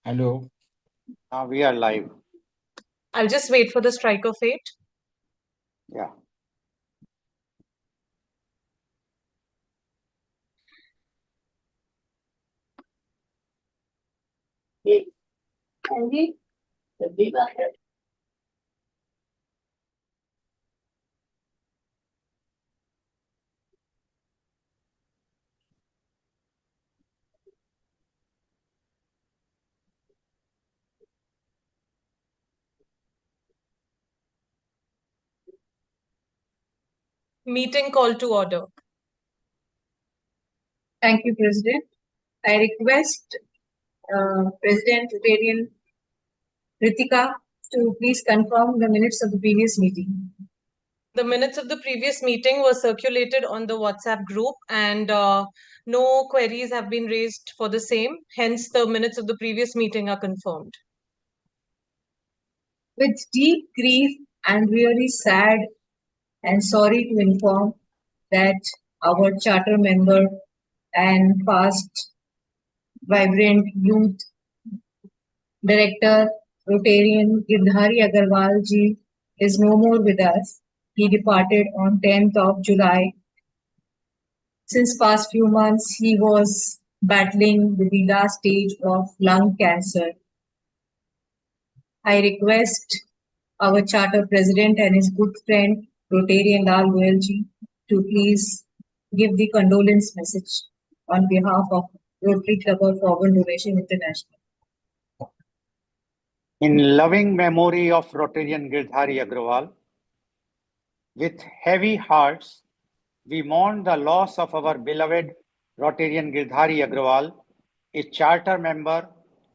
Hello. We are live. I'll just wait for the strike of 8. Yeah. Meeting call to order. Thank you, President. I request President Rotarian Ritika to please confirm the minutes of the previous meeting. The minutes of the previous meeting were circulated on the WhatsApp group, and no queries have been raised for the same. Hence, the minutes of the previous meeting are confirmed. With deep grief and really sad and sorry to inform that our charter member and past vibrant youth director Rotarian Girdhari Agarwal ji is no more with us. He departed on 10th of July. Since past few months, he was battling with the last stage of lung cancer. I request our charter president and his good friend Rotarian Lal Goyal ji to please give the condolence message on behalf of Rotary Club of Organ Donation International. In loving memory of Rotarian Girdhari Agrawal, with heavy hearts, we mourn the loss of our beloved Rotarian Girdhari Agrawal, a charter member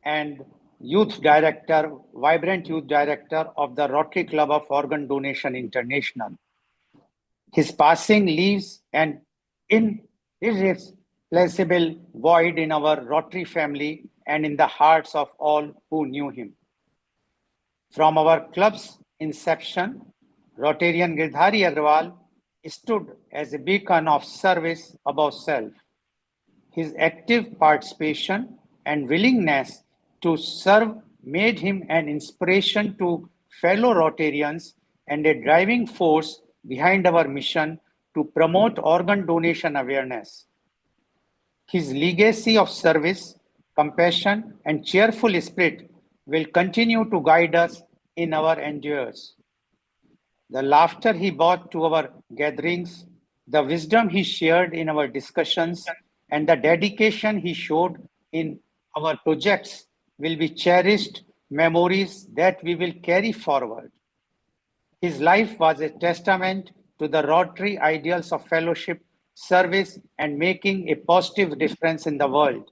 and youth director, vibrant youth director of the Rotary Club of Organ Donation International. His passing leaves an irreplaceable void in our Rotary family and in the hearts of all who knew him. From our club's inception, Rotarian Girdhari Agrawal stood as a beacon of service above self. His active participation and willingness to serve made him an inspiration to fellow Rotarians and a driving force behind our mission to promote organ donation awareness. His legacy of service, compassion, and cheerful spirit will continue to guide us in our endeavors. The laughter he brought to our gatherings, the wisdom he shared in our discussions, and the dedication he showed in our projects will be cherished memories that we will carry forward. His life was a testament to the Rotary ideals of fellowship, service, and making a positive difference in the world.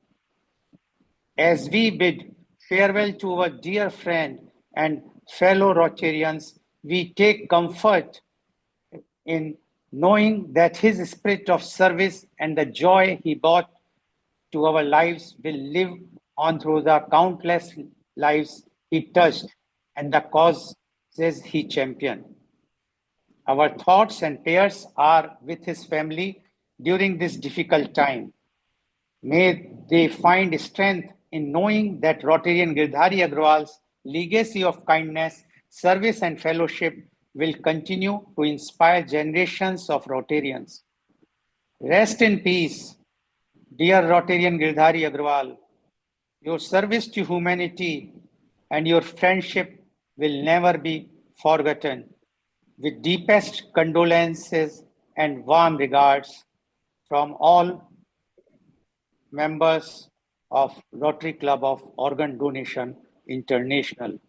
As we bid farewell to our dear friend and fellow Rotarians, we take comfort in knowing that his spirit of service and the joy he brought to our lives will live on through the countless lives he touched and the causes he championed. Our thoughts and prayers are with his family during this difficult time. May they find strength in knowing that Rotarian Girdhari Agrawal's legacy of kindness, service, and fellowship will continue to inspire generations of Rotarians. Rest in peace, dear Rotarian Girdhari Agrawal. Your service to humanity and your friendship will never be forgotten. With deepest condolences and warm regards from all members of Rotary Club of Organ Donation International.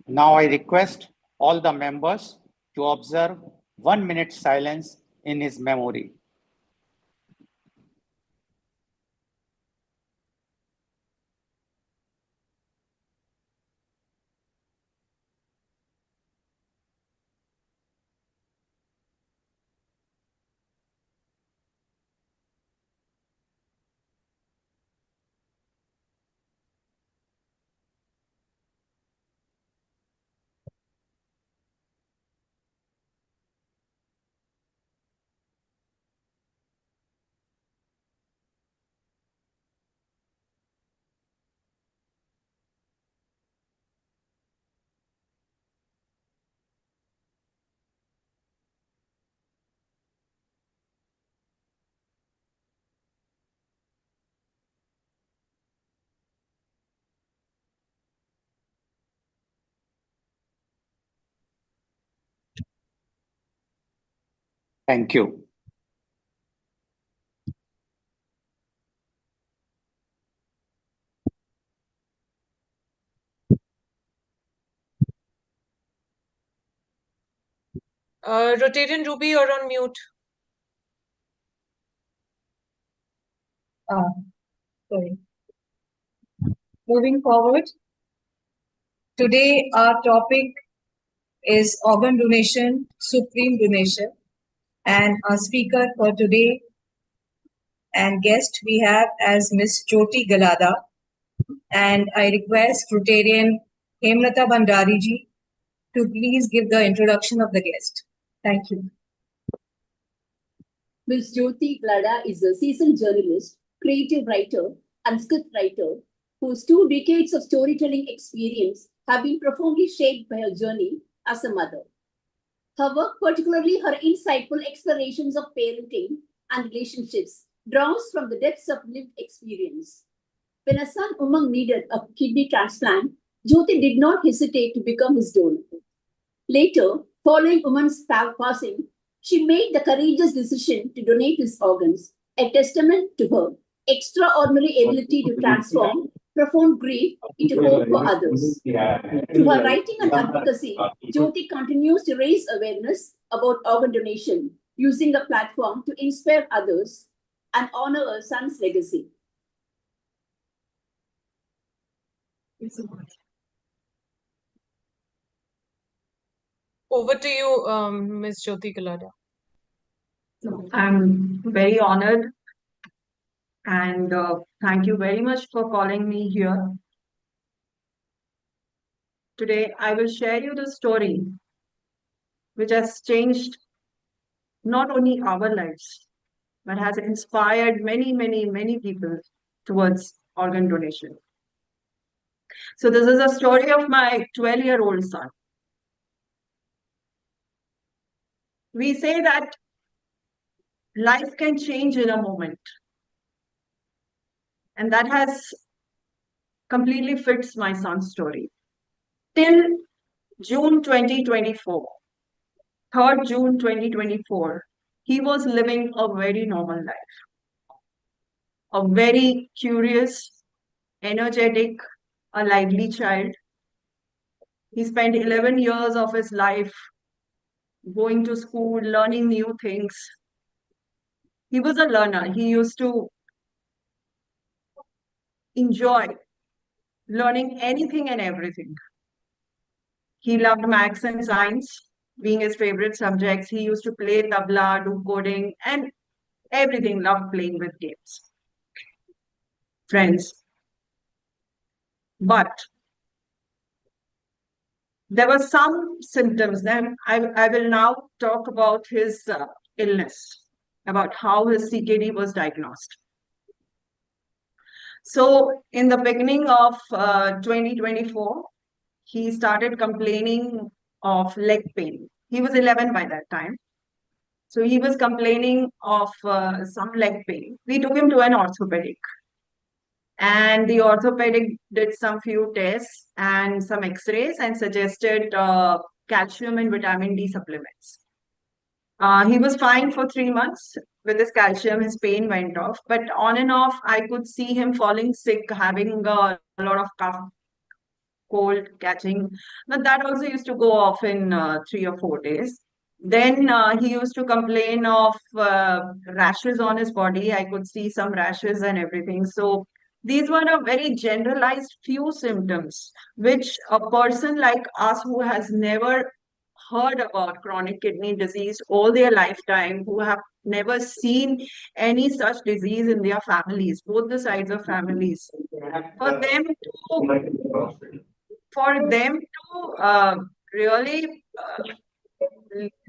Now I request all the members to observe 1 minute silence in his memory. Thank you. Rotarian Ruby, you're on mute. Sorry. Moving forward, today our topic is organ donation, supreme donation, and our speaker for today and guest we have as Miss Jyoti Galada, and I request Rotarian Hemlata Bhandari ji to please give the introduction of the guest. Thank you. Ms. Jyoti Galada is a seasoned journalist, creative writer, and script writer whose 2 decades of storytelling experience have been profoundly shaped by her journey as a mother. Her work, particularly her insightful explorations of parenting and relationships, draws from the depths of lived experience. When her son Umang needed a kidney transplant, Jyoti did not hesitate to become his donor. Later, following Umang's passing, she made the courageous decision to donate his organs, a testament to her extraordinary ability to transform profound grief into hope for others. Through her writing and advocacy, Jyoti continues to raise awareness about organ donation, using a platform to inspire others and honor her son's legacy. Over to you, Ms. Jyoti Galada. I'm very honored and thank you very much for calling me here. Today, I will share you the story which has changed not only our lives, but has inspired many, many, many people towards organ donation. So this is a story of my 12-year-old son. We say that life can change in a moment. And that has completely fits my son's story. Till June 2024, 3rd June 2024, he was living a very normal life. A very curious, energetic, a lively child. He spent 11 years of his life going to school, learning new things. He was a learner. He used to enjoy learning anything and everything. He loved maths and science, being his favorite subjects. He used to play tabla, do coding, and everything, loved playing with games. Friends. But there were some symptoms. Then I will now talk about his illness, about how his CKD was diagnosed. So in the beginning of 2024, he started complaining of leg pain. He was 11 by that time. So he was complaining of some leg pain. We took him to an orthopedic. And the orthopedic did some few tests and some x-rays and suggested calcium and vitamin D supplements. He was fine for 3 months with his calcium. His pain went off, but on and off, I could see him falling sick, having a lot of cough, cold, catching. But that also used to go off in 3 or 4 days. Then he used to complain of rashes on his body. I could see some rashes and everything. So these were a very generalized few symptoms, which a person like us who has never heard about chronic kidney disease all their lifetime, who have never seen any such disease in their families, both the sides of families, for them to really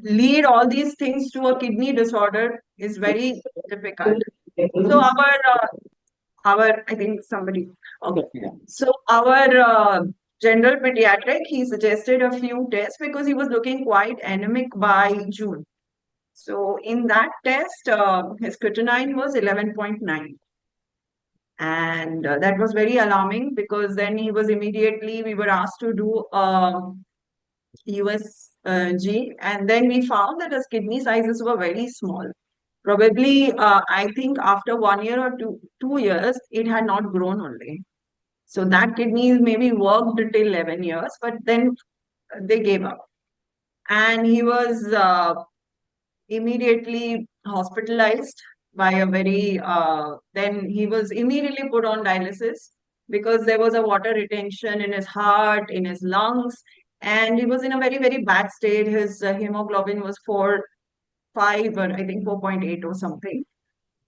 lead all these things to a kidney disorder is very difficult. So I think somebody, okay. Yeah. So our general pediatric, he suggested a few tests because he was looking quite anemic by June. So in that test, his creatinine was 11.9. And that was very alarming because then we were asked to do USG, and then we found that his kidney sizes were very small. Probably, I think after 1 year or 2 years, it had not grown only. So that kidney maybe worked till 11 years, but then they gave up. And he was immediately hospitalized by a then he was immediately put on dialysis because there was a water retention in his heart, in his lungs, and he was in a very, very bad state. His hemoglobin was 4.5 or I think 4.8 or something.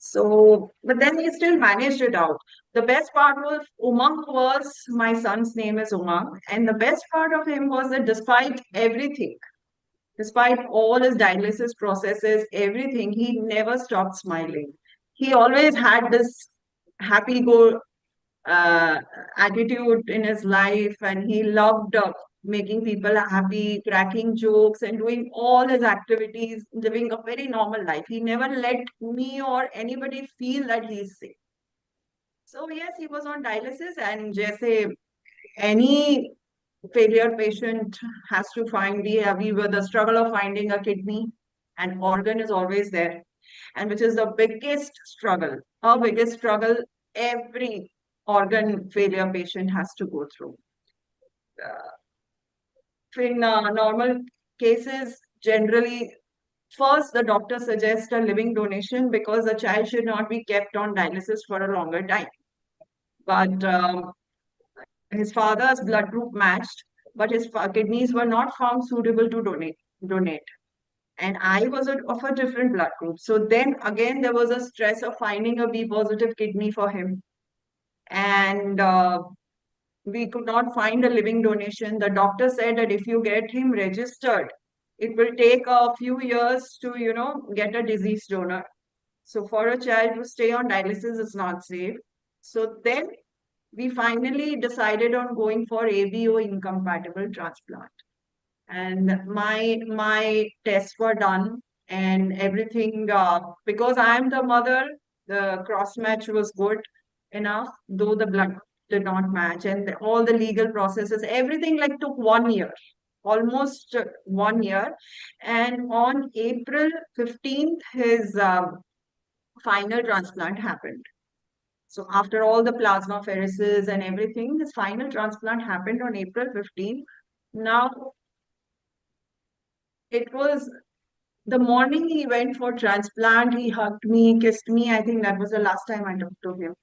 So, but then he still managed it out. The best part was my son's name is Umang, and the best part of him was that despite everything, despite all his dialysis processes, everything, he never stopped smiling. He always had this happy go uh, attitude in his life, and he loved making people happy, cracking jokes, and doing all his activities, living a very normal life. He never let me or anybody feel that he's sick. So yes, he was on dialysis, and जैसे any failure patient has to find we were the struggle of finding a kidney, and organ is always there, and which is the biggest struggle, our biggest struggle every organ failure patient has to go through. In normal cases, generally, first the doctor suggests a living donation because the child should not be kept on dialysis for a longer time. But his father's blood group matched, but his kidneys were not found suitable to donate. And I was of a different blood group. So then again, there was a stress of finding a B positive kidney for him. And we could not find a living donation. The doctor said that if you get him registered, it will take a few years to, get a deceased donor. So for a child to stay on dialysis is not safe. So then we finally decided on going for ABO incompatible transplant. And my tests were done and everything, because I'm the mother, the cross match was good enough, though the blood did not match, and all the legal processes, everything like took 1 year, almost 1 year. And on April 15th, his final transplant happened. So after all the plasmapheresis and everything, his final transplant happened on April 15th. Now, it was the morning he went for transplant, he hugged me, kissed me. I think that was the last time I talked to him.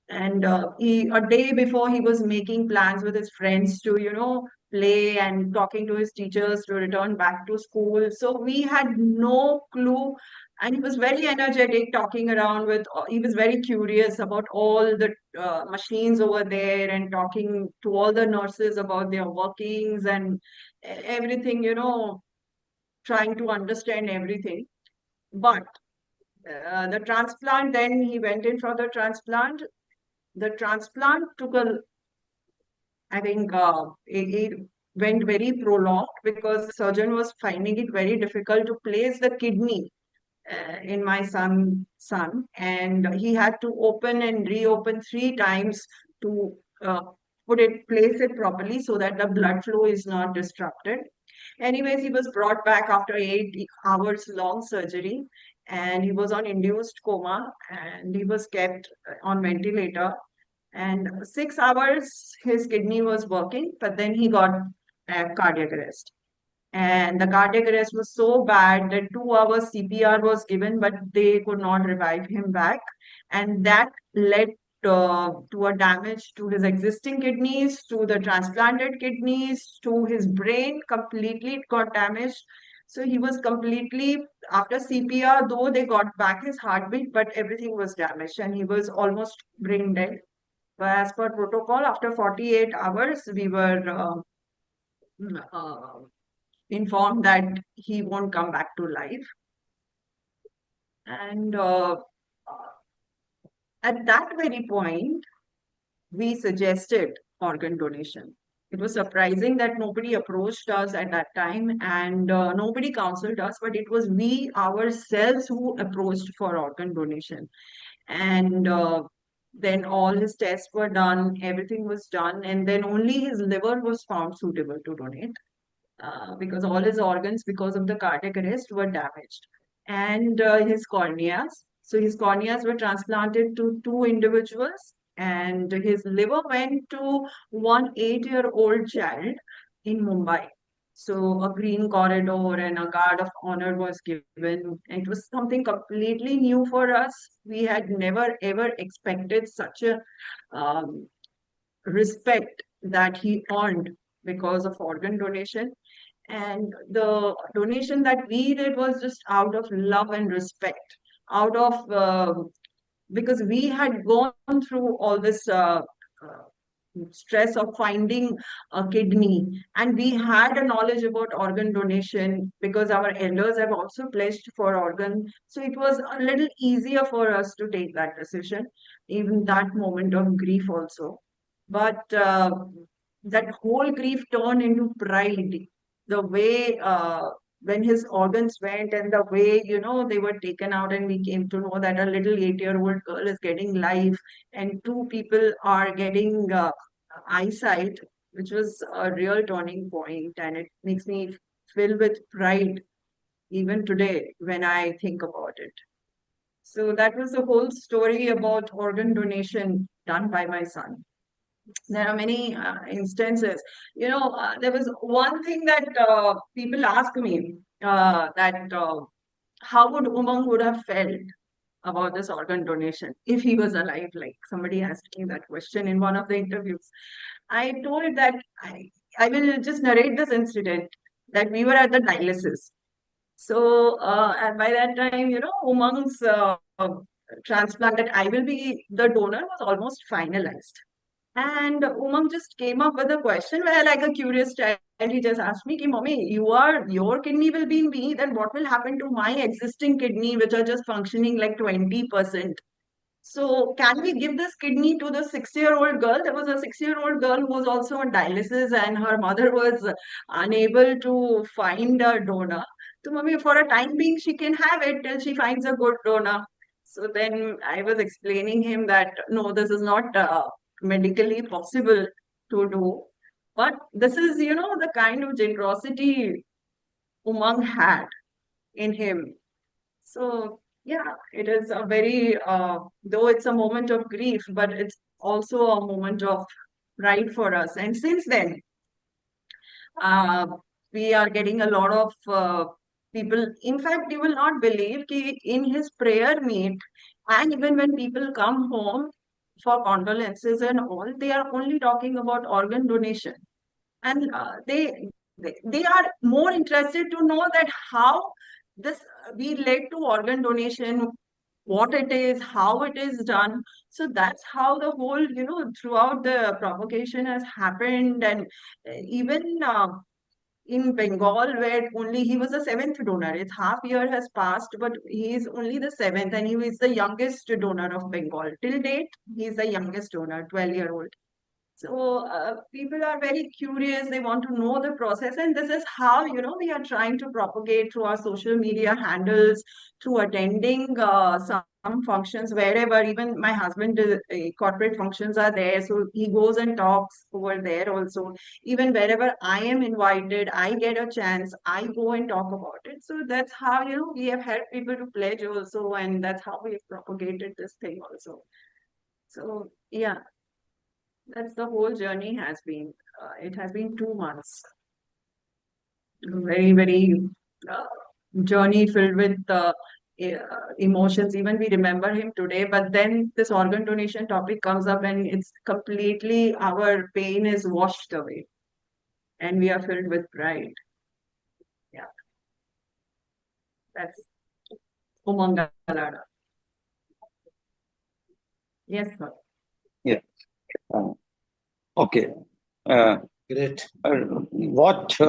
And a day before, he was making plans with his friends to, play and talking to his teachers to return back to school. So we had no clue. And he was very energetic, talking around he was very curious about all the machines over there and talking to all the nurses about their workings and everything, trying to understand everything. But the transplant, then he went in for the transplant. The transplant took I think it went very prolonged because the surgeon was finding it very difficult to place the kidney in my son, and he had to open and reopen 3 times to place it properly so that the blood flow is not disrupted. Anyways, he was brought back after 8 hours long surgery, and he was on induced coma, and he was kept on ventilator. And 6 hours his kidney was working, but then he got cardiac arrest. And the cardiac arrest was so bad that 2 hours CPR was given, but they could not revive him back. And that led to a damage to his existing kidneys, to the transplanted kidneys, to his brain. Completely it got damaged. So he was completely, after CPR, though they got back his heartbeat, but everything was damaged and he was almost brain dead. But as per protocol, after 48 hours, we were informed that he won't come back to life. And at that very point, we suggested organ donation. It was surprising that nobody approached us at that time and nobody counseled us, but it was we ourselves who approached for organ donation. And then all his tests were done, everything was done, and then only his liver was found suitable to donate. because all his organs, because of the cardiac arrest, were damaged. And his corneas. So his corneas were transplanted to 2 individuals, and his liver went to one 8-year-old child in Mumbai. So a green corridor and a guard of honor was given. It was something completely new for us. We had never ever expected such a respect that he earned because of organ donation. And the donation that we did was just out of love and respect, out of because we had gone through all this stress of finding a kidney, and we had a knowledge about organ donation because our elders have also pledged for organ. So it was a little easier for us to take that decision, even that moment of grief also. But that whole grief turned into pride. The way when his organs went and the way, they were taken out, and we came to know that a little 8-year-old girl is getting life and 2 people are getting eyesight, which was a real turning point, and it makes me filled with pride even today when I think about it. So that was the whole story about organ donation done by my son. There are many instances. There was one thing that people ask me that how would Umang would have felt about this organ donation if he was alive. Like somebody asked me that question in one of the interviews. I told that I will just narrate this incident that we were at the dialysis. So and by that time, Umang's transplant that I will be the donor was almost finalized. And Umang just came up with a question where, like a curious child, he just asked me, Mommy, your kidney will be in me, then what will happen to my existing kidney, which are just functioning like 20%? So can we give this kidney to the 6-year-old girl? There was a 6-year-old girl who was also on dialysis, and her mother was unable to find a donor. So, Mommy, for a time being, she can have it till she finds a good donor. So then I was explaining him that no, this is not medically possible to do. But this is, the kind of generosity Umang had in him. So yeah, it is a very, though it's a moment of grief, but it's also a moment of pride for us. And since then, we are getting a lot of people. In fact, you will not believe that in his prayer meet, and even when people come home for condolences and all, they are only talking about organ donation. And they are more interested to know that how this we led to organ donation, what it is, how it is done. So that's how the whole, throughout the propagation has happened. And even in Bengal, where only he was the 7th donor. Its half year has passed, but he is only the 7th, and he is the youngest donor of Bengal. Till date, he is the youngest donor, 12-year-old. So people are very curious. They want to know the process, and this is how we are trying to propagate through our social media handles, through attending some functions wherever. Even my husband, corporate functions are there, so he goes and talks over there also. Even wherever I am invited, I get a chance. I go and talk about it. So that's how we have helped people to pledge also, and that's how we have propagated this thing also. So yeah. That's the whole journey has been. It has been 2 months. Very, very journey filled with emotions. Even we remember him today, but then this organ donation topic comes up, and it's completely, our pain is washed away, and we are filled with pride. Yeah. That's Umang Gallada. Yes, sir. Yeah. Okay. Great. What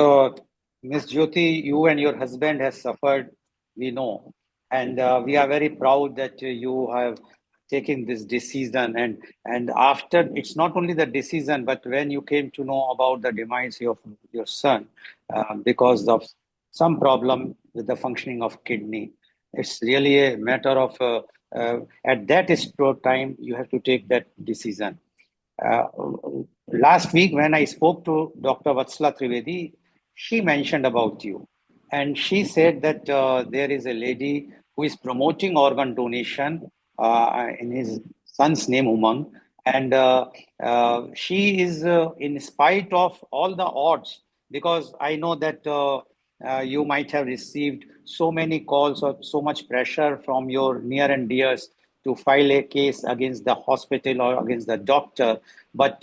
Ms. Jyoti, you and your husband has suffered, we know. And we are very proud that you have taken this decision. And after, it's not only the decision, but when you came to know about the demise of your son because of some problem with the functioning of kidney, it's really a matter of, at that time, you have to take that decision. Last week, when I spoke to Dr. Vatsala Trivedi, she mentioned about you. And she said that there is a lady who is promoting organ donation in his son's name, Umang. And she is, in spite of all the odds, because I know that you might have received so many calls or so much pressure from your near and dears to file a case against the hospital or against the doctor. But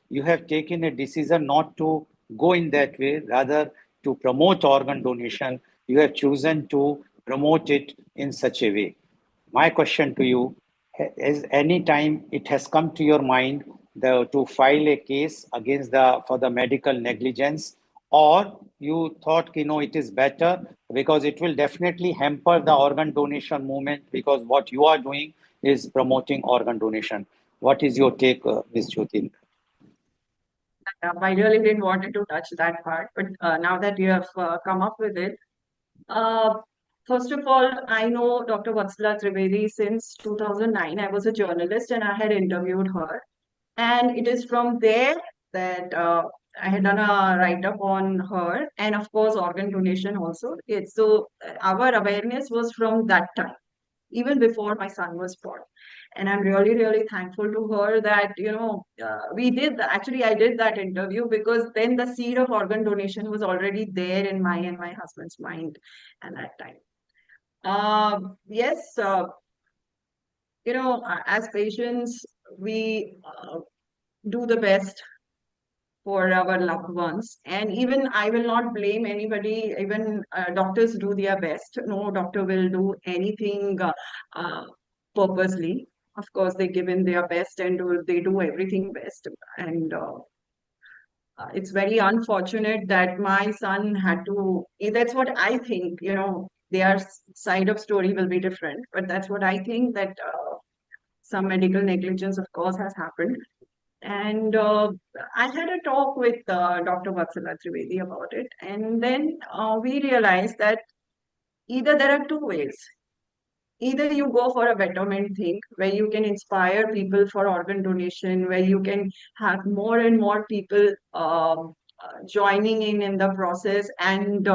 you have taken a decision not to go in that way, rather to promote organ donation. You have chosen to promote it in such a way. My question to you is, any time it has come to your mind to file a case against for the medical negligence, or you thought, it is better because it will definitely hamper the organ donation movement, because what you are doing is promoting organ donation. What is your take, Ms. Jyoti? I really didn't want to touch that part, but now that you have come up with it, first of all, I know Dr. Vatsala Trivedi since 2009. I was a journalist and I had interviewed her. And it is from there that I had done a write-up on her, and of course, organ donation also. So our awareness was from that time, even before my son was born. And I'm really, really thankful to her that, we did, actually, I did that interview because then the seed of organ donation was already there in my and my husband's mind at that time. Yes, as patients, we do the best for our loved ones. And even I will not blame anybody, even doctors do their best. No doctor will do anything purposely. Of course, they give in their best and they do everything best. And it's very unfortunate that my son had to, that's what I think, their side of story will be different. But that's what I think, that some medical negligence, of course, has happened. And I had a talk with Dr. Vatsala Trivedi about it. And then we realized that either there are two ways. Either you go for a betterment thing where you can inspire people for organ donation, where you can have more and more people joining in the process and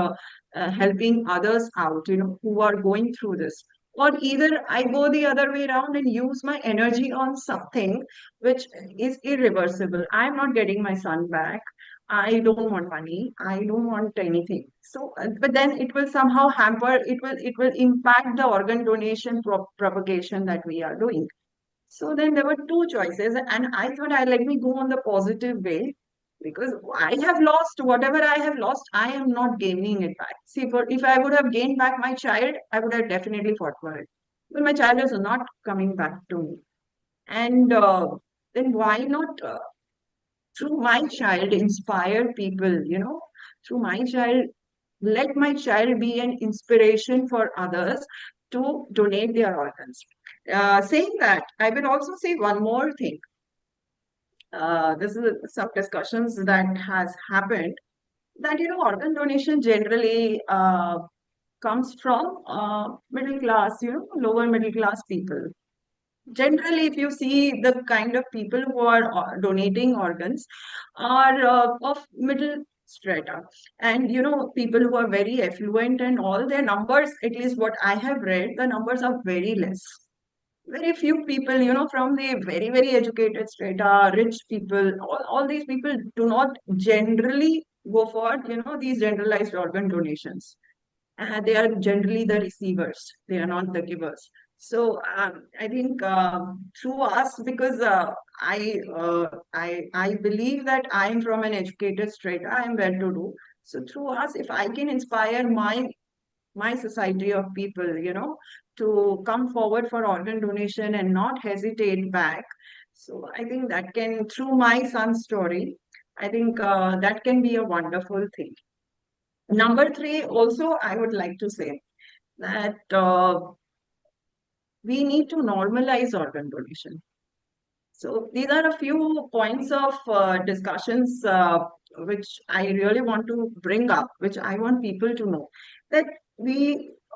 helping others out, who are going through this. Or either I go the other way around and use my energy on something which is irreversible. I'm not getting my son back. I don't want money. I don't want anything. So, but then it will somehow hamper. It will impact the organ donation propagation that we are doing. So then there were two choices, and I thought, let me go on the positive way, because I have lost whatever I have lost. I am not gaining it back. See, if I would have gained back my child, I would have definitely fought for it. But my child is not coming back to me, and then why not? Through my child, inspire people, through my child, let my child be an inspiration for others to donate their organs. Saying that, I will also say one more thing. This is some discussions that has happened, that, organ donation generally comes from middle class, lower middle class people. Generally, if you see the kind of people who are donating organs are of middle strata, and people who are very affluent, and all their numbers, at least what I have read, the numbers are very less. Very few people, from the very, very educated strata, rich people, all these people do not generally go for, these generalized organ donations. They are generally the receivers. They are not the givers. So I think through us, because I believe that I am from an educated strata, I am well to do. So through us, if I can inspire my society of people, to come forward for organ donation and not hesitate back. So I think that can, through my son's story, I think that can be a wonderful thing. Number three, also, I would like to say that we need to normalize organ donation. So these are a few points of discussions which I really want to bring up, which I want people to know, that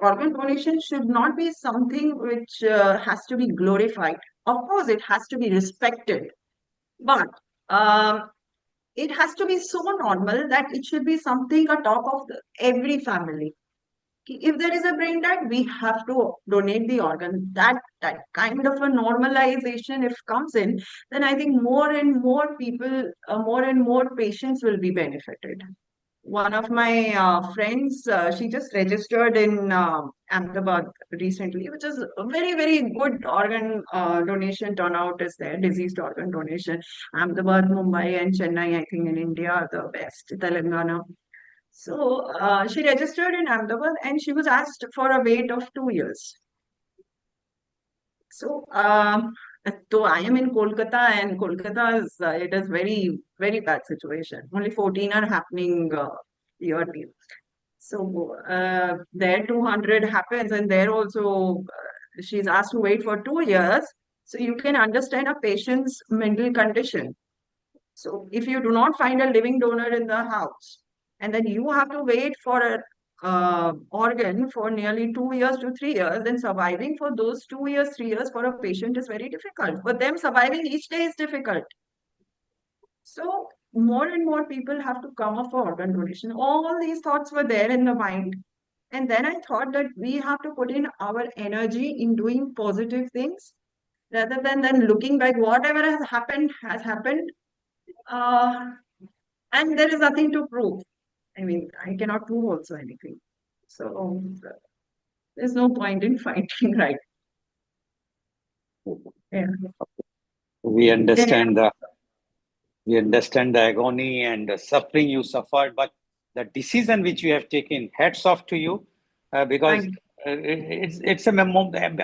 organ donation should not be something which has to be glorified. Of course, it has to be respected, but it has to be so normal that it should be something a talk of every family. If there is a brain dead, we have to donate the organ. That kind of a normalization, if comes in, then I think more and more people, more and more patients will be benefited. One of my friends, she just registered in Ahmedabad recently, which is a very, very good organ donation turnout is there, diseased organ donation. Ahmedabad, Mumbai, and Chennai, I think in India are the best, Telangana. So she registered in Ahmedabad and she was asked for a wait of 2 years. So, so I am in Kolkata, and Kolkata is it is very, very bad situation. Only 14 are happening yearly. So there 200 happens, and there also she's asked to wait for 2 years. So you can understand a patient's mental condition. So if you do not find a living donor in the house, and then you have to wait for a organ for nearly 2 years to 3 years, then surviving for those 2 years, 3 years for a patient is very difficult. For them, surviving each day is difficult. So more and more people have to come up for organ donation. All these thoughts were there in the mind. And then I thought that we have to put in our energy in doing positive things rather than looking back. Whatever has happened has happened. And there is nothing to prove. I mean, I cannot prove also anything. So there's no point in fighting, right? Yeah. We understand the agony and the suffering you suffered, but the decision which you have taken, hats off to you, because Thank it's a memo at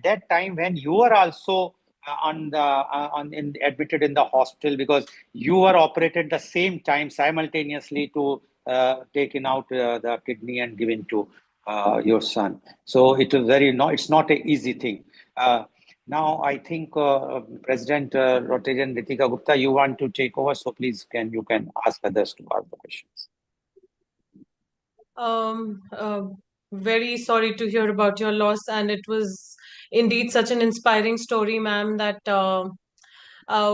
that time when you were also admitted in the hospital, because you were operated the same time simultaneously to taking out the kidney and given to your son. So it was it's not an easy thing. Now, I think President Rotarian Ritika Gupta, you want to take over, so please you can ask others to ask the questions. Very sorry to hear about your loss, and it was indeed such an inspiring story, ma'am, that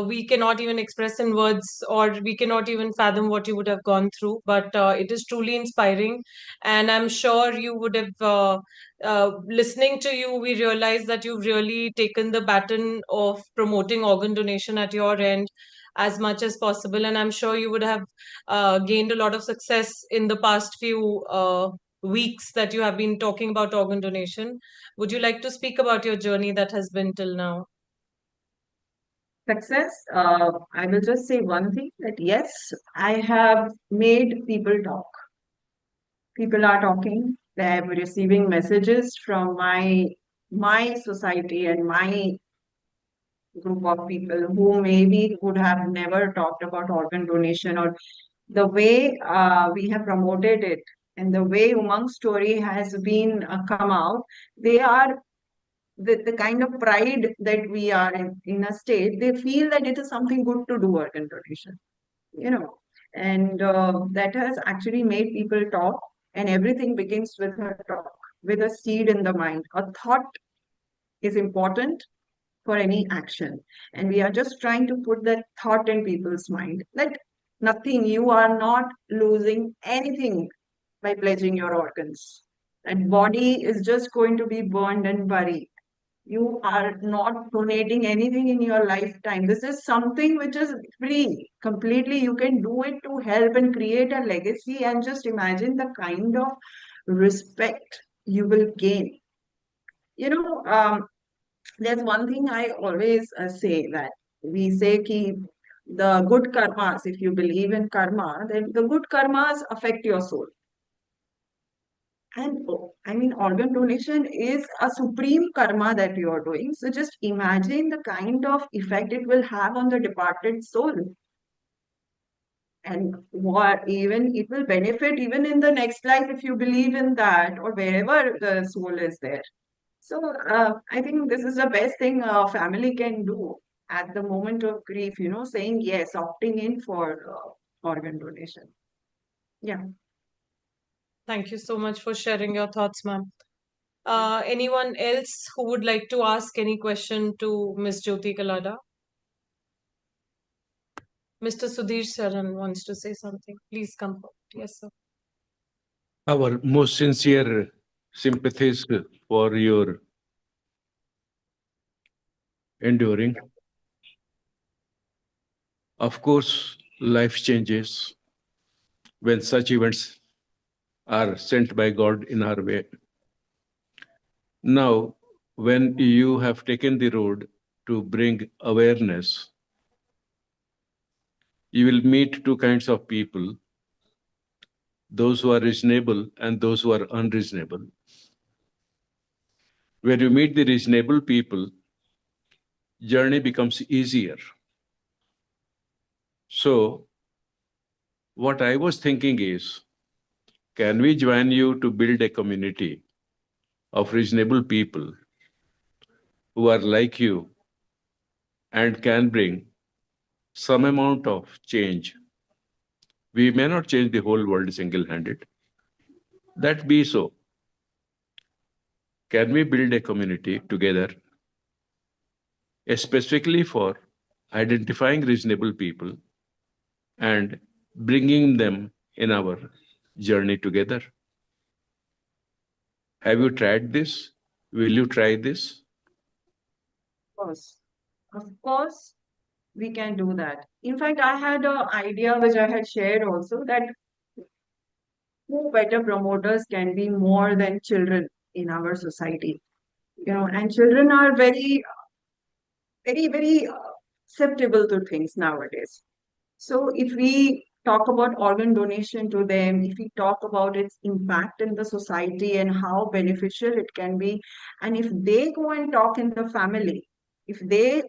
we cannot even express in words, or we cannot even fathom what you would have gone through. But it is truly inspiring, and I'm sure you would have. Listening to you, we realize that you've really taken the baton of promoting organ donation at your end as much as possible, and I'm sure you would have gained a lot of success in the past few weeks that you have been talking about organ donation. Would you like to speak about your journey that has been till now? Success, I will just say one thing, that yes, I have made people talk. People are talking. They're receiving messages from my society and my group of people who maybe would have never talked about organ donation, or the way we have promoted it and the way Umang's story has been come out. They are the kind of pride that we are in a state, they feel that it is something good to do organ donation, and that has actually made people talk, and everything begins with a talk, with a seed in the mind. A thought is important for any action, and we are just trying to put that thought in people's mind, that nothing, you are not losing anything by pledging your organs. That body is just going to be burned and buried. You are not donating anything in your lifetime. This is something which is free completely. You can do it to help and create a legacy, and just imagine the kind of respect you will gain. There's one thing I always say, that we say ki the good karmas, if you believe in karma, then the good karmas affect your soul. And I mean, organ donation is a supreme karma that you are doing. So just imagine the kind of effect it will have on the departed soul. And what even it will benefit even in the next life if you believe in that, or wherever the soul is there. So I think this is the best thing a family can do at the moment of grief, saying yes, opting in for organ donation. Yeah. Thank you so much for sharing your thoughts, ma'am. Anyone else who would like to ask any question to Ms. Jyoti Kalada? Mr. Sudhir Sharan wants to say something. Please come forward. Yes, sir. Our most sincere sympathies for your enduring. Of course, life changes when such events are sent by God in our way. Now, when you have taken the road to bring awareness, you will meet two kinds of people, those who are reasonable and those who are unreasonable. When you meet the reasonable people, journey becomes easier. So, what I was thinking is, can we join you to build a community of reasonable people who are like you and can bring some amount of change? We may not change the whole world single-handed. That be so. Can we build a community together, specifically for identifying reasonable people and bringing them in our journey together? Have you tried this? Will you try this? Of course, we can do that. In fact, I had an idea which I had shared also, that who better promoters can be more than children in our society. And children are very susceptible to things nowadays. So if we talk about organ donation to them, if we talk about its impact in the society and how beneficial it can be, and if they go and talk in the family, if they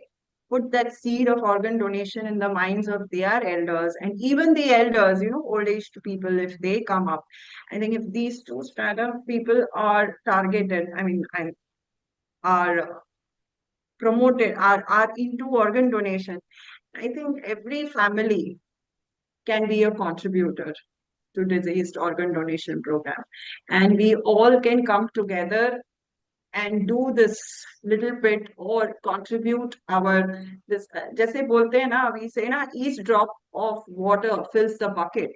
put that seed of organ donation in the minds of their elders, and even the elders, old age people, if they come up, I think if these two strata of people are targeted, are promoted, are into organ donation, I think every family can be a contributor to diseased organ donation program. And we all can come together and do this little bit or contribute our this जैसे बोलते हैं ना, we say ना, each drop of water fills the bucket.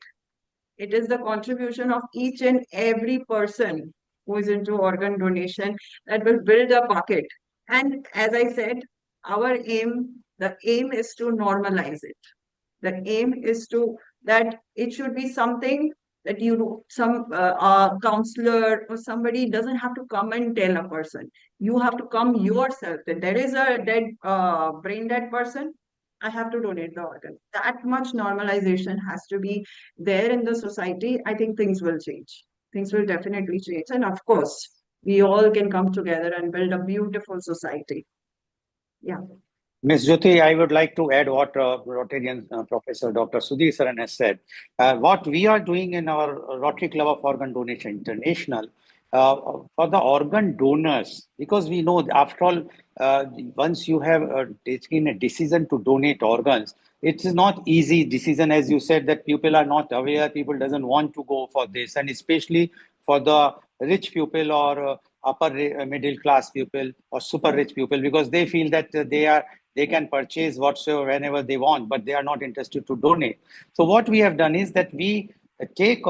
It is the contribution of each and every person who is into organ donation that will build a bucket. And as I said, the aim is to normalize it. The aim is that it should be something that some counselor or somebody doesn't have to come and tell a person. You have to come yourself that there is a brain dead person. I have to donate the organ. That much normalization has to be there in the society. I think things will change. Things will definitely change. And of course, we all can come together and build a beautiful society. Yeah. Ms. Jyoti, I would like to add what Rotarian Professor Dr. Sudhir Saran has said. What we are doing in our Rotary Club of Organ Donation International for the organ donors, because we know after all, once you have taken a decision to donate organs, it is not easy decision, as you said, that people are not aware, people doesn't want to go for this, and especially for the rich people or upper middle class people or super rich people, because they feel that they can purchase whatsoever whenever they want, but they are not interested to donate. So what we have done is that we take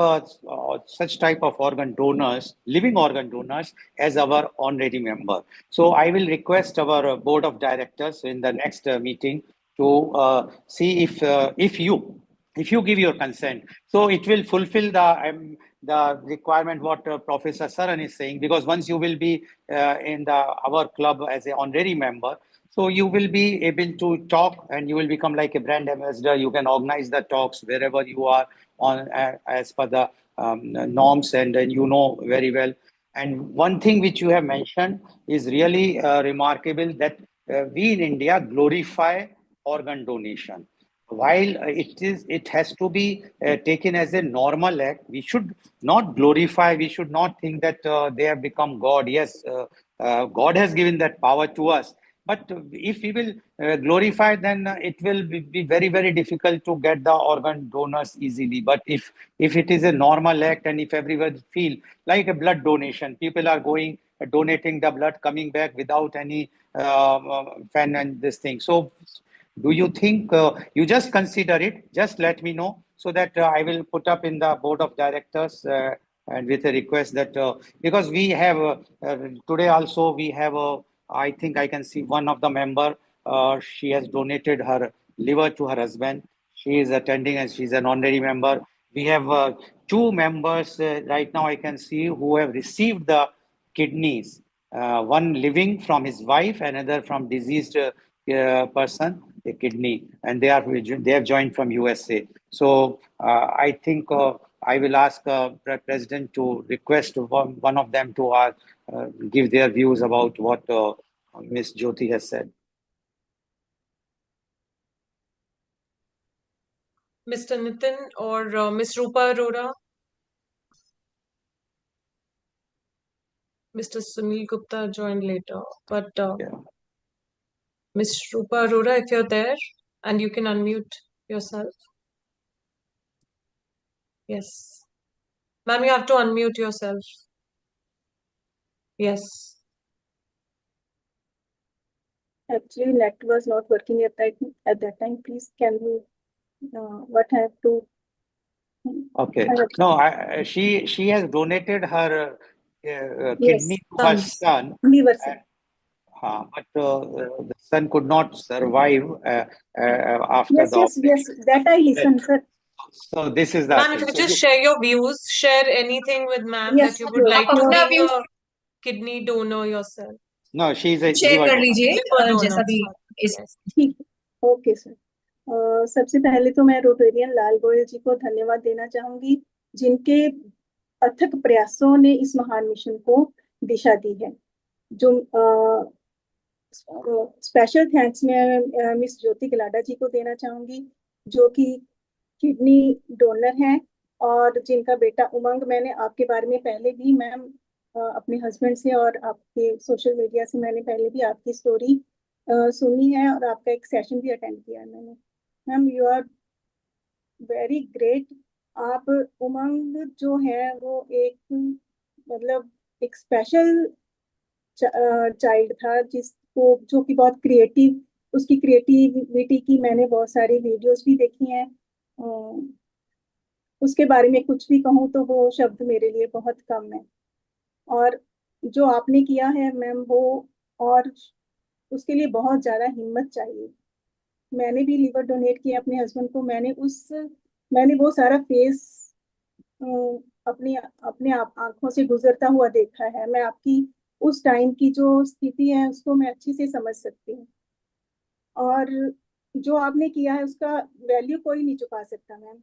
such type of organ donors, living organ donors, as our honorary member. So I will request our board of directors in the next meeting to see if you give your consent, so it will fulfill the requirement what Professor Saran is saying, because once you will be in our club as an honorary member, so you will be able to talk and you will become like a brand ambassador. You can organize the talks wherever you are on as per the norms, and you know very well. And one thing which you have mentioned is really remarkable, that we in India glorify organ donation. While it has to be taken as a normal act, we should not glorify, we should not think that they have become God. Yes, God has given that power to us. But if we will glorify, then it will be very, very difficult to get the organ donors easily. But if it is a normal act, and if everyone feel like a blood donation, people are going, donating the blood, coming back without any fan and this thing. So Do you think you just consider it? Just let me know so that I will put up in the board of directors and with a request that because we have today also we have I think I can see one of the member. She has donated her liver to her husband. She is attending and she's an honorary member. We have two members right now I can see who have received the kidneys. One living from his wife, another from deceased person, a kidney, and they have joined from USA. So I think I will ask President to request one of them to give their views about what Ms. Jyoti has said. Mr. Nitin or Ms. Rupa Arora? Mr. Sunil Gupta joined later, but Yeah. Ms. Rupa Arora, if you're there and you can unmute yourself. Yes. Ma'am, you have to unmute yourself. Yes. Actually, net was not working at that time. Please, can you what I have to? Okay. I have- No, she has donated her Yes, kidney to her son. liver, sir. But the son could not survive after Yes, the yes, operation. yes. That I listen, sir. So this is the Ma'am, if thing. you So could just share your views, share anything with ma'am Yes, that you would sure. like to Sure. be a kidney donor yourself. no, she is a share liver कर donor. लीजिए Liver donor, जैसा भी sorry. इस Yes. ठीक है okay sir सबसे पहले तो मैं रोटेरियन लाल गोयल जी को धन्यवाद देना चाहूंगी जिनके अथक प्रयासों ने इस महान मिशन को दिशा दी है जो स्पेशल थैंक्स मैं मिस ज्योति गलाडा जी को देना चाहूंगी जो कि किडनी डोनर हैं और जिनका बेटा उमंग मैंने आपके बारे में पहले भी मैम अपने हस्बैंड से और आपके सोशल मीडिया से मैंने पहले भी आपकी स्टोरी सुनी है और आपका एक सेशन भी अटेंड किया है मैंने ma'am you are very great आप उमंग जो है वो एक मतलब एक स्पेशल चाइल्ड था जिसको जो कि बहुत क्रिएटिव उसकी क्रिएटिविटी की मैंने बहुत सारी वीडियोस भी देखी हैं उसके बारे में कुछ भी कहूँ तो वो शब्द मेरे लिए बहुत कम है और जो आपने किया है मैम वो और उसके लिए बहुत ज्यादा हिम्मत चाहिए मैंने भी लीवर डोनेट किया अपने हस्बैंड को मैंने वो सारा फेस अपनी अपने आंखों से गुजरता हुआ देखा है मैं आपकी उस टाइम की जो स्थिति है उसको मैं अच्छी से समझ सकती हूँ और जो आपने किया है उसका वैल्यू कोई नहीं चुका सकता मैम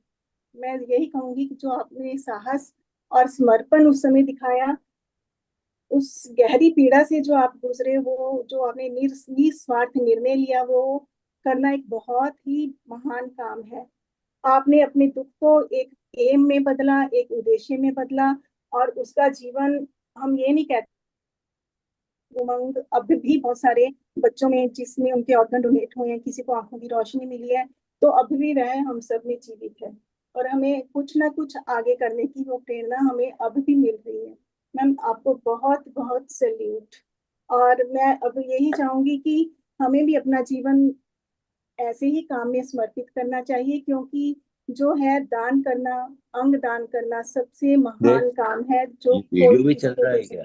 मैं यही कहूंगी कि जो आपने साहस और समर्पण उस समय दिखाया उस गहरी पीड़ा से जो आप गुजरे वो जो आपने निस्वार्थ निर्णय लिया वो करना एक बहुत ही महान काम है आपने अपने दुख को एक एम में बदला एक उद्देश्य में बदला और उसका जीवन हम ये नहीं कहते उमंग अब भी बहुत सारे बच्चों में जिसमें उनके ऑर्गन डोनेट हुए हैं किसी को आंखों की रोशनी मिली है तो अब भी वह हम सब में जीवित है और हमें कुछ ना कुछ आगे करने की वो प्रेरणा हमें अब भी मिल रही है मैम आपको बहुत बहुत सैल्यूट और मैं अब यही चाहूंगी कि हमें भी अपना जीवन ऐसे ही काम में समर्पित करना चाहिए क्योंकि जो है दान करना अंग दान करना सबसे महान काम है जो वीडियो भी चल रहा है क्या?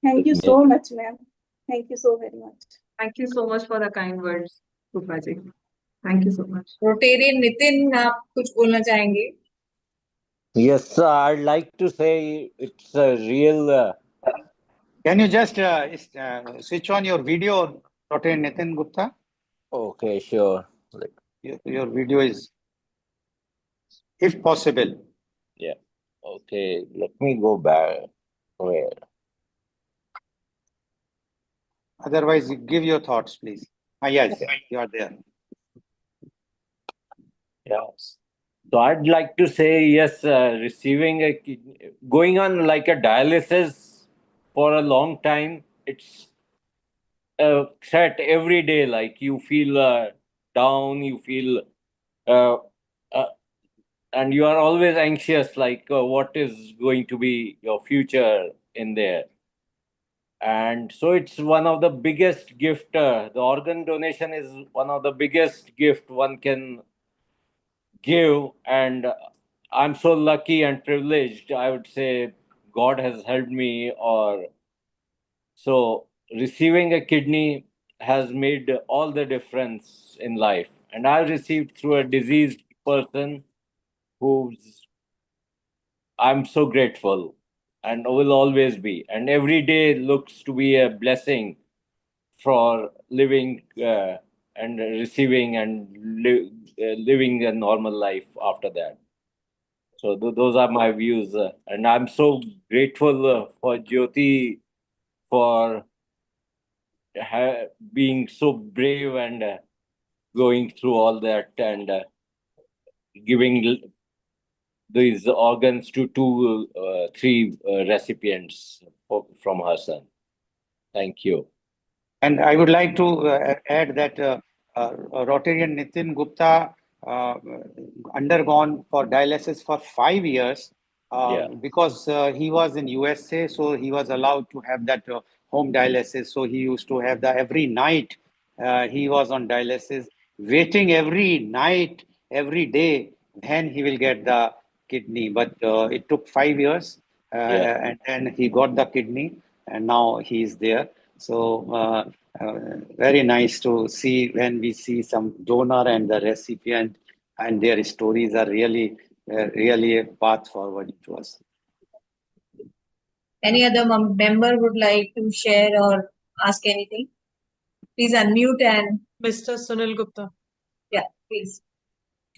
Thank you so much ma'am thank you so very much Thank you so much for the kind words, Rupa ji. Thank you so much. Rotarian Nitin आप कुछ बोलना चाहेंगे Yes, sir, I'd like to say it's a real. Can you just switch on your video, Dr. Nitin Gupta? Okay, sure. Your video is, if possible. Yeah. Okay, let me go back. Where? Otherwise, give your thoughts, please. Yes, you are there. Yes. So I'd like to say yes, receiving going on like a dialysis for a long time. It's a threat every day. Like you feel down, you feel, and you are always anxious. Like what is going to be your future in there? And so it's one of the biggest gift. The organ donation is one of the biggest gift one can give, and I'm so lucky and privileged. I would say God has helped me, or so receiving a kidney has made all the difference in life. And I received through a diseased person who's I'm so grateful and will always be. And every day looks to be a blessing for living and receiving and living a normal life after that. So those are my views. And I'm so grateful for Jyoti for being so brave and going through all that and giving these organs to three recipients from her son. Thank you. And I would like to add that Rotarian Nitin Gupta undergone for dialysis for 5 years because he was in USA, so he was allowed to have that home dialysis. So he used to have the every night he was on dialysis, waiting every night, every day, when he will get the kidney. But it took 5 years, and then he got the kidney, and now he is there. So very nice to see when we see some donor and the recipient, and their stories are really, really a path forward to us. Any other member would like to share or ask anything? Please unmute and Mr. Sunil Gupta. yeah, please.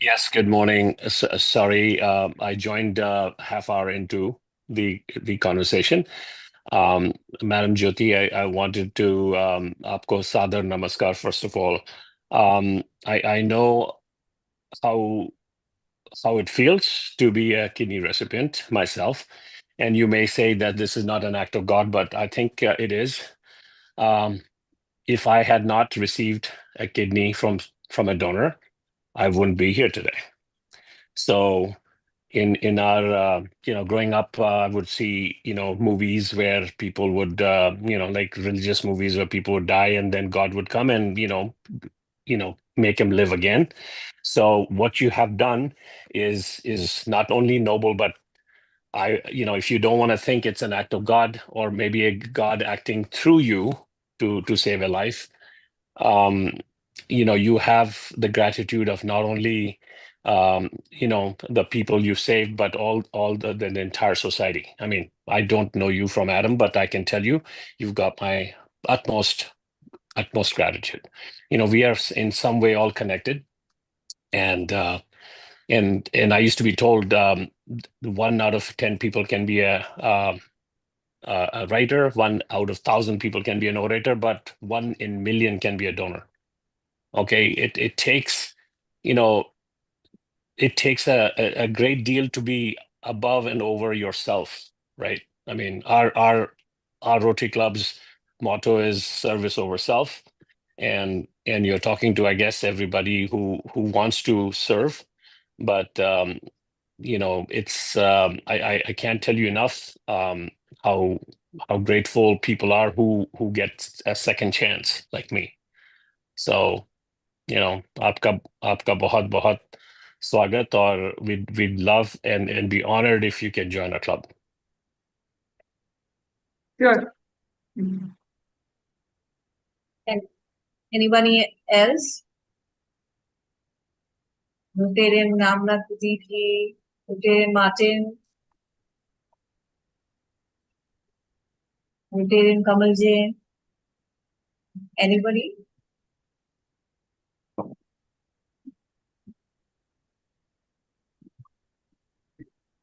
Yes, good morning. Sorry, I joined half hour into the conversation. Madam Jyoti, I wanted to aapko sadar namaskar first of all. I know how it feels to be a kidney recipient myself, and you may say that this is not an act of God, but I think it is. If I had not received a kidney from a donor, I wouldn't be here today. So in our growing up, I would see movies where people would like religious movies where people would die and then God would come and make him live again. So what you have done is not only noble, but if you don't want to think it's an act of God or maybe a God acting through you to save a life, you have the gratitude of not only the people you saved, but all the entire society. I mean, I don't know you from Adam, but I can tell you, you've got my utmost gratitude. We are in some way all connected, and I used to be told 1 out of 10 people can be a writer, 1 out of 1,000 people can be an orator, but 1 in million can be a donor. Okay, it takes a great deal to be above and over yourself, right? I mean, our Rotary Club's motto is service over self, and you're talking to, I guess, everybody who wants to serve, but it's I can't tell you enough how grateful people are who get a second chance like me. So आपका बहुत बहुत स्वागत, और we'd love and be honored if you can join our club. Sure. And anybody else? Rotarian Namnath Pradeep, Rotarian Martin, Rotarian Kamal Jain. Anybody?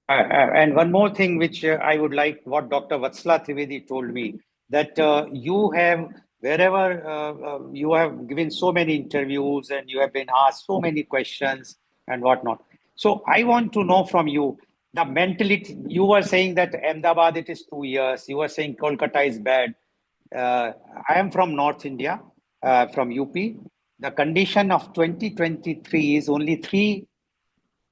And one more thing, which I would like, what Dr. Vatsala Trivedi told me, that you have, wherever you have given so many interviews and you have been asked so many questions and whatnot. So I want to know from you, the mentality. You were saying that Ahmedabad, it is 2 years. You were saying Kolkata is bad. I am from North India, from UP. The condition of 2023 is only 3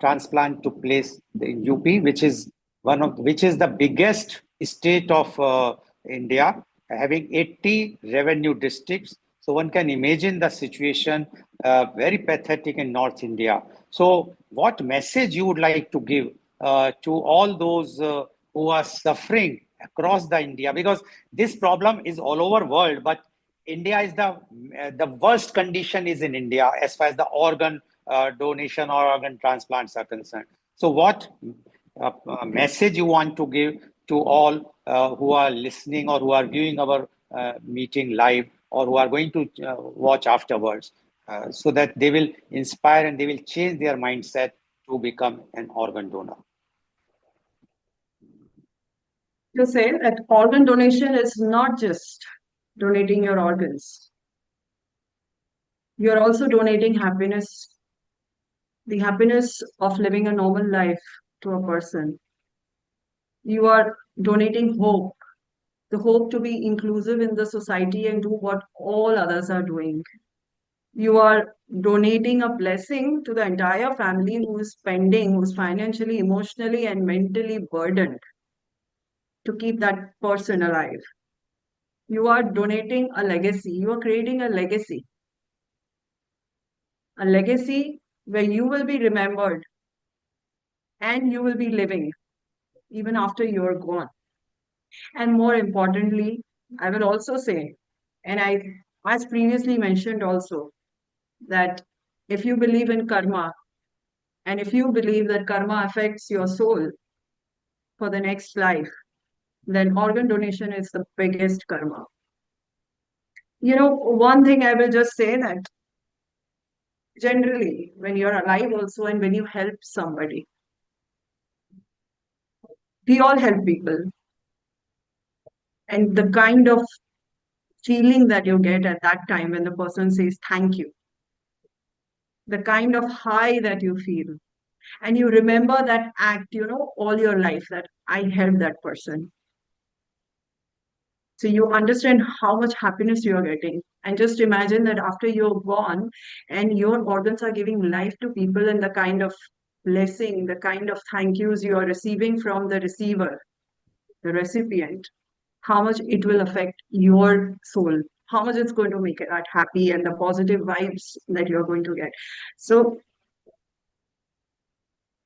transplant took place in UP, which is the biggest state of India, having 80 revenue districts. So one can imagine the situation very pathetic in North India. So what message you would like to give to all those who are suffering across the India? Because this problem is all over world, but India is the worst condition is in India as far as the organ donation or organ transplants are concerned. So what message you want to give to all who are listening or who are viewing our meeting live or who are going to watch afterwards, so that they will inspire and they will change their mindset to become an organ donor? To say that organ donation is not just donating your organs. You're also donating happiness, the happiness of living a normal life to a person. You are donating hope, the hope to be inclusive in the society and do what all others are doing. You are donating a blessing to the entire family who is spending, who's financially, emotionally, and mentally burdened to keep that person alive. You are donating a legacy. You are creating a legacy where you will be remembered and you will be living even after you're gone. And more importantly, I will also say, and I, as previously mentioned also, that if you believe in karma, and if you believe that karma affects your soul for the next life, then organ donation is the biggest karma. You know, one thing I will just say that generally, when you're alive also and when you help somebody, we all help people. And the kind of feeling that you get at that time when the person says thank you, the kind of high that you feel, and you remember that act, you know, all your life that I helped that person. So you understand how much happiness you are getting. And just imagine that after you're gone and your organs are giving life to people, and the kind of blessing, the kind of thank yous you are receiving from the receiver, the recipient, how much it will affect your soul, how much it's going to make it that happy, and the positive vibes that you're going to get. So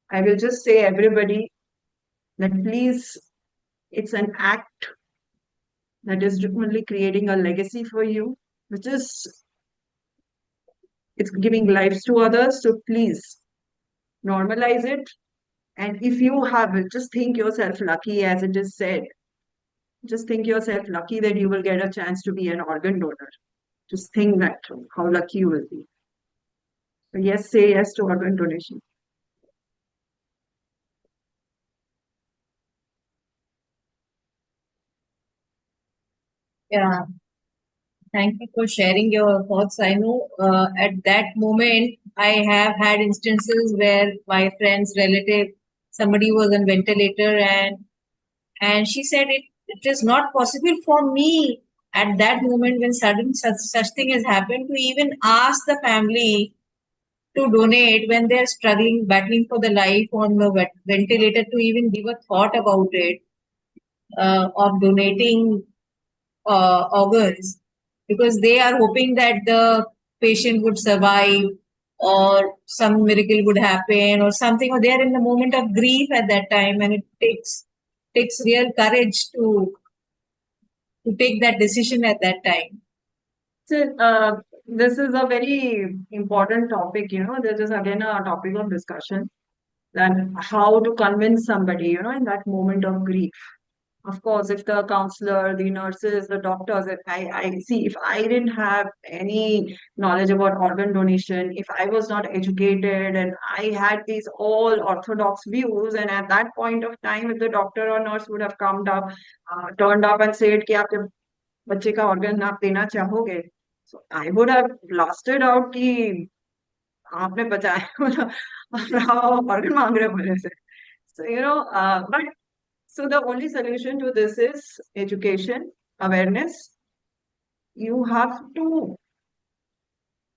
I will just say everybody that please, it's an act that is only creating a legacy for you, which is, it's giving lives to others. So please normalize it. And if you have it, just think yourself lucky, as it is said. Just think yourself lucky that you will get a chance to be an organ donor. Just think that how lucky you will be. So yes, say yes to organ donation. Yeah, thank you for sharing your thoughts. I know at that moment I have had instances where my friend's relative, somebody was on ventilator, and she said it is not possible for me at that moment when sudden such thing has happened to even ask the family to donate when they're struggling, battling for the life on the ventilator, to even give a thought about it, of donating organs, because they are hoping that the patient would survive or some miracle would happen or something, or they are in the moment of grief at that time, and it takes real courage to take that decision at that time. So this is a very important topic, you know, this is again a topic of discussion, that how to convince somebody, you know, in that moment of grief. Of course, if the counselor, the nurses, the doctors, if I see, if I didn't have any knowledge about organ donation, if I was not educated and I had these all orthodox views, and at that point of time, if the doctor or nurse would have come up, turned up and said, कि आपके बच्चे का organ आप देना चाहोगे, so I would have blasted out कि आपने बचाया organ मांग रहे मेरे से. So you know, but so the only solution to this is education, awareness. You have to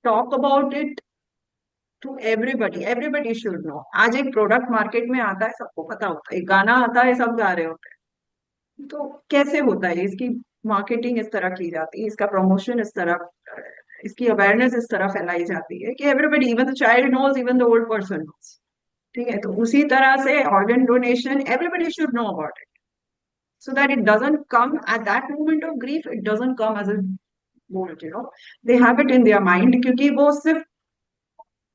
talk about it to everybody. Everybody should know. आज एक product market में आता है, सबको पता होता है. एक गाना आता है, सब गा रहे होते हैं. तो कैसे होता है इसकी मार्केटिंग इस तरह की जाती है, इसका प्रमोशन इस तरह, इसकी अवेयरनेस इस तरह फैलाई जाती है कि everybody, even the child knows, even the old person knows. ठीक है, तो उसी तरह से organ donation everybody should know about it, so that it doesn't come at that moment of grief, it doesn't come as a bolt, you know, they have it in their mind, क्योंकि वो सिर्फ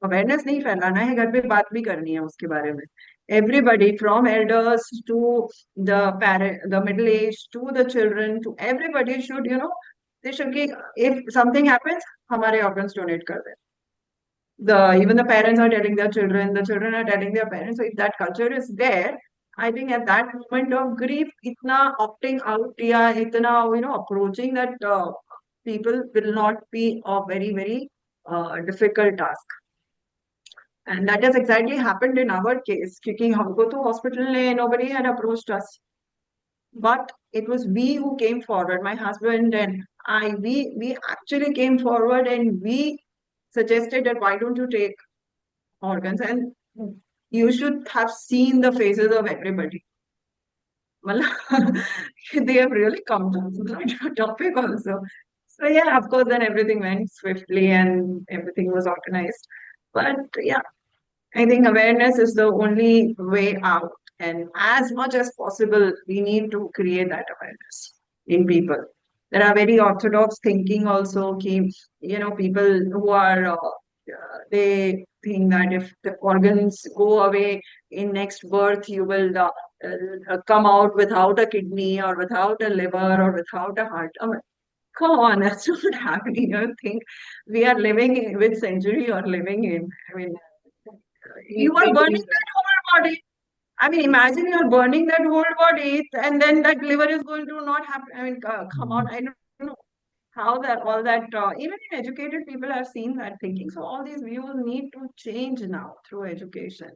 awareness नहीं फैलाना है, घर पे बात भी करनी है उसके बारे में। Everybody from elders to the parent, the middle age to the children, to everybody should, you know, they should give, if something happens, हमारे organs donate कर दें। Even the parents are telling their children, the children are telling their parents. So if that culture is there, I think at that moment of grief, itna opting out ya itna, you know, approaching that people will not be a very, very difficult task. And that has exactly happened in our case. क्योंकि हमको तो hospital ने, nobody had approached us. But it was we who came forward, my husband and I, we actually came forward and we suggested that why don't you take organs, and you should have seen the faces of everybody. They have really come down to that topic also. So yeah, of course, then everything went swiftly and everything was organized. But yeah, I think awareness is the only way out. And as much as possible, we need to create that awareness in people. There are very orthodox thinking also, you know, people who are, they think that if the organs go away in next birth, you will come out without a kidney or without a liver or without a heart. I mean, come on, that's not happening. I think we are living in which century you're living in. I mean, you are burning that whole body. I mean, imagine you're burning that whole body and then that liver is going to not happen. I mean, come on, I don't know how that, all that, even in educated people have seen that thinking. So all these views need to change now through education.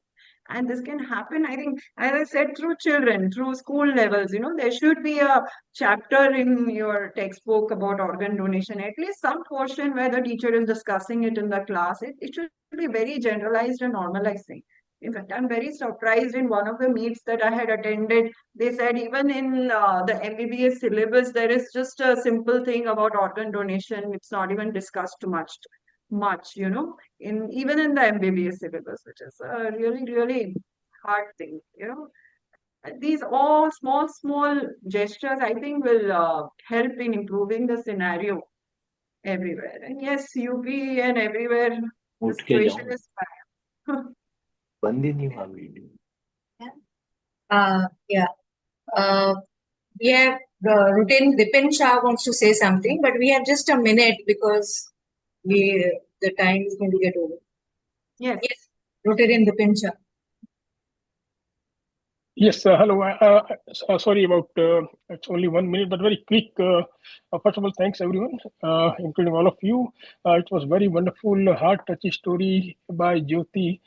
And this can happen, I think, as I said, through children, through school levels, you know, there should be a chapter in your textbook about organ donation, at least some portion where the teacher is discussing it in the class. It should be very generalized and normalized thing. In fact, I'm very surprised in one of the meets that I had attended, they said even in the MBBS syllabus, there is just a simple thing about organ donation. It's not even discussed much, you know, even in the MBBS syllabus, which is a really, really hard thing, you know. These all small gestures, I think, will help in improving the scenario everywhere. And yes, UP and everywhere, the situation is bad. Yeah. We have Dipin Shah wants to say something, but we have just a minute because the time is going to get over. Yes. Yes, Rotarian Dipin Shah. Yes, hello. Sorry about it's only 1 minute, but very quick. First of all, thanks everyone, including all of you. It was very wonderful, heart-touching story by Jyoti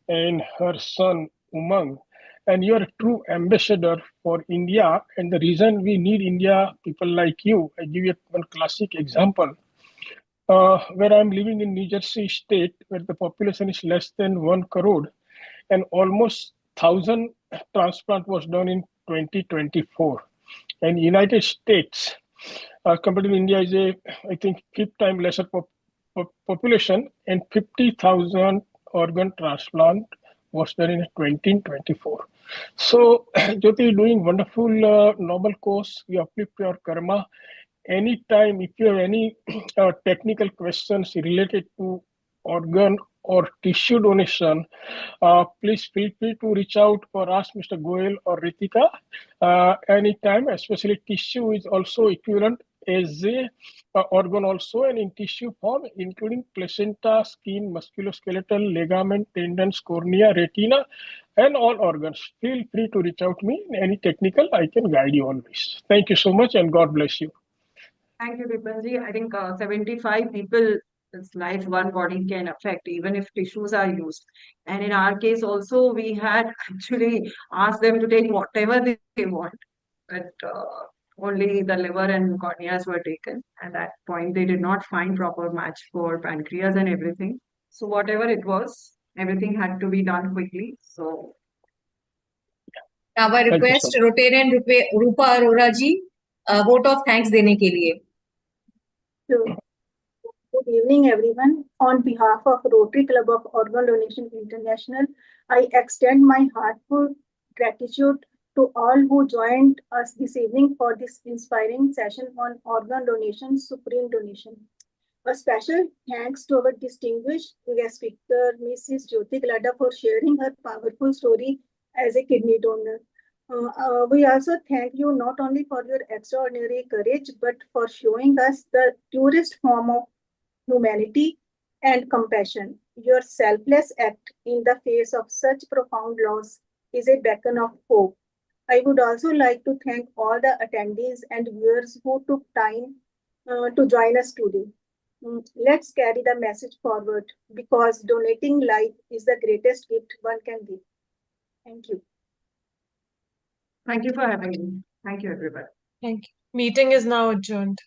and her son Umang. And you are a true ambassador for India. And the reason we need India, people like you, I give you one classic example. Where I'm living in New Jersey state, where the population is less than 1 crore, and almost 1,000 transplant was done in 2024. And United States, compared to India, is I think 5 times lesser population, and 50,000 organ transplant was done in 2024. So, Jyoti, doing wonderful noble cause. You uplift your karma. Anytime, if you have any technical questions related to organ or tissue donation, please feel free to reach out or ask Mr. Goel or Ritika anytime, especially tissue is also equivalent as a organ also, and in tissue form, including placenta, skin, musculoskeletal, ligament, tendons, cornea, retina, and all organs. Feel free to reach out to me. Any technical, I can guide you always. Thank you so much, and God bless you. Thank you, Dipinji. I think 75 people's life one body can affect, even if tissues are used. And in our case also, we had actually asked them to take whatever they want, but only the liver and corneas were taken. At that point, they did not find proper match for pancreas and everything. So whatever it was, everything had to be done quickly. So now I request Rotarian Rupa Arora ji vote of thanks देने के लिए। So, good evening, everyone. On behalf of Rotary Club of Organ Donation International, I extend my heartfelt gratitude to all who joined us this evening for this inspiring session on organ donation, supreme donation. A special thanks to our distinguished guest speaker, Mrs. Jyoti Glada, for sharing her powerful story as a kidney donor. We also thank you not only for your extraordinary courage, but for showing us the purest form of humanity and compassion. Your selfless act in the face of such profound loss is a beacon of hope. I would also like to thank all the attendees and viewers who took time to join us today. Let's carry the message forward because donating life is the greatest gift one can give. Thank you. Thank you for having me. Thank you, everybody. Thank you. Meeting is now adjourned.